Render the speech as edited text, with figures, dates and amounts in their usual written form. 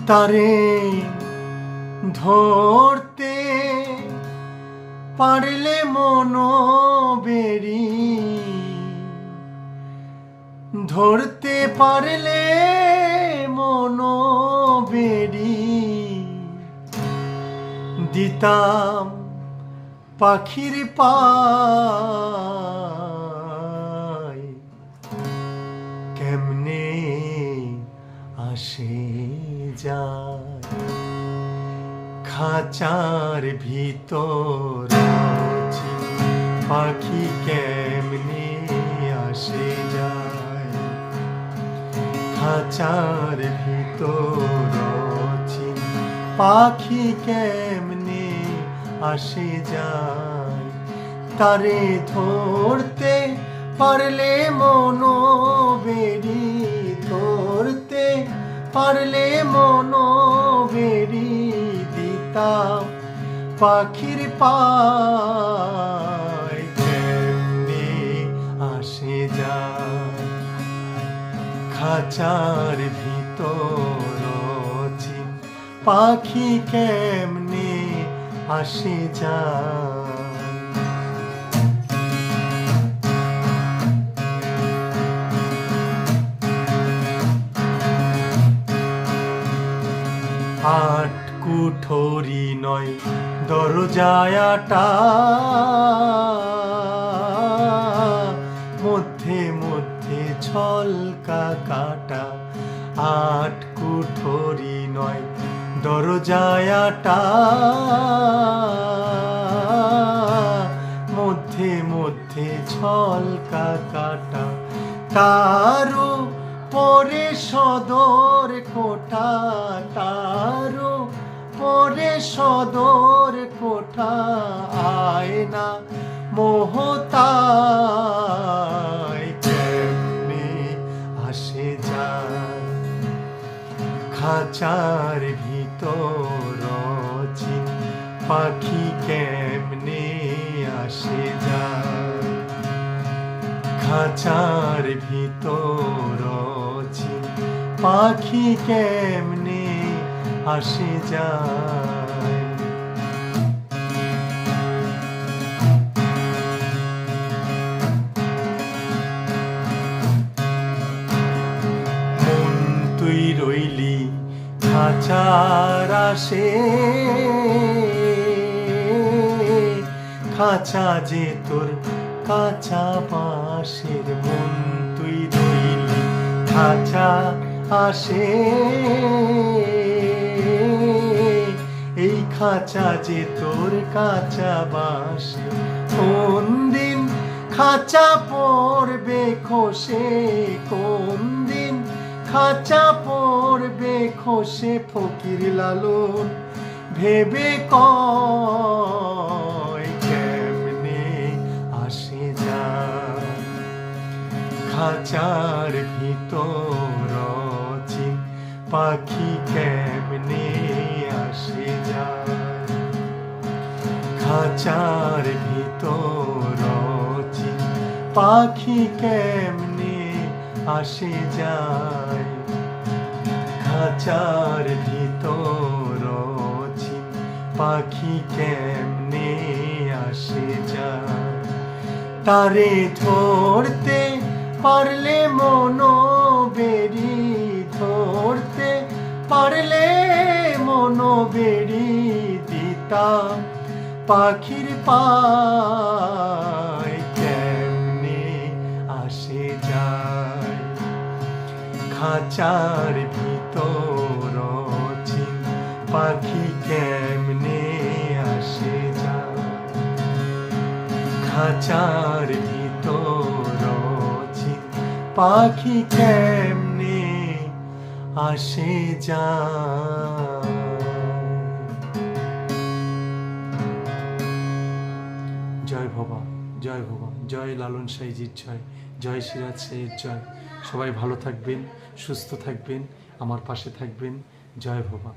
তারে ধরতে পারলে মনো বেরি, ধরতে পারলে মনো বেরি, দিতাম পাখির পায় কেমনে আসে যায় খাঁচার ভিতর পাখি কেমনে আসে যায় খাঁচার ভিতর পাখি কেমনে আসে যায় তারে ধরতে পারলে মনো বেরি, ধরতে পারলে মনো বেরি, দিতাম পাখির পায় কেমনে আসে যায় খাঁচার ভিতর পাখি কেমনে আসে যায় আট কুঠরি নয় দরজায় আটা, মধ্যে মধ্যে ছলকা কাটা, আট কুঠরি নয় দরজায় আটা, মধ্যে মধ্যে ছলকা কাটা, তারও পরে সদর কোঠা, তারও পরে সদর কোঠা, আয়না মোহতায় কেমনে আসে যায় খাঁচার ভিতর পাখি কেমনে আসে যায় খাঁচার ভিতর পাখি কেমনে আসে যায় মন তুই রইলি খাঁচার আসে, খাঁচা যে তোর কাঁচা বাঁশের, মন তুই রইলি খাঁচা আসে, এই খাঁচা যে তোর কাঁচা বাঁশে, কোন দিন খাঁচা পড়বে খসে, কোন দিন খাঁচা পড়বে খসে, ফকির লালন ভেবে কয় কেমনে আসে যায় খাঁচার ভিতর পাখি কেমনে আসে যায় খাঁচার ভিতর পাখি কেমনে আসে যায় খাঁচার ভিতর পাখি কেমনে আসে যায় তারে ধরতে পারলে মনো বেরি, ধরতে পারলে মনো বেরি, দিতাম পাখির পায় কেমনে আসে যায় খাঁচার ভিতর পাখি কেমনে আসে যায় খাঁচার ভিতর পাখি কেমনে আসে যায়। জয় ভবা, জয় ভবা, জয় লালন সাইজির জয়, জয় সিরাজ সাইয়ের জয়। সবাই ভালো থাকবেন, সুস্থ থাকবেন, আমার পাশে থাকবেন। জয় ভবা।